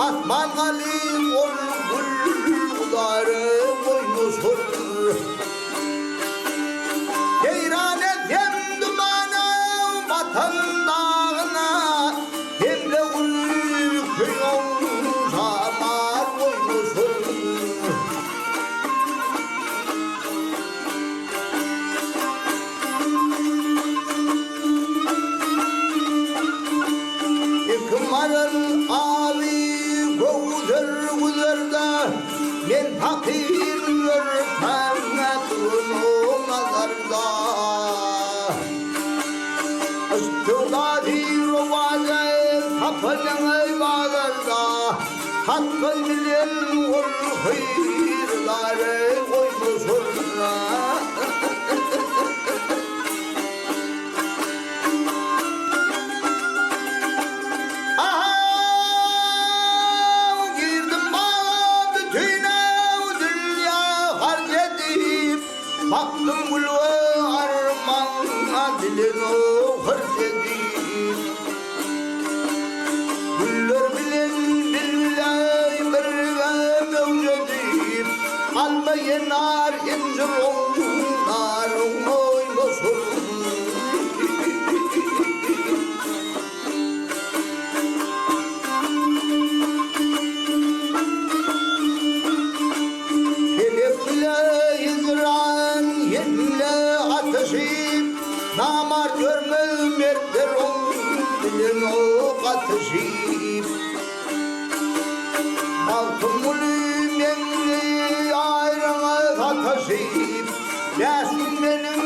Batman Ali ol gulları boynuzur Ceyran edem dumana vatan dağına Hem de gül köyün samar boynuzur Kımarın ağlı kovdur gülerde Men fakir yürütmem durun nazarda Üstüda bir vaze kapının bağlarda Hakkın bilen ol hayırları koymuşur Baktım gülü armağına dilini hırs edeyim Güller bilen dillay birge mevcedeyim Almayın nar incir onlar oymasın Namar görmez mertler dilin o katışıp Altın gülü menli ayrına katışıp Yasin benim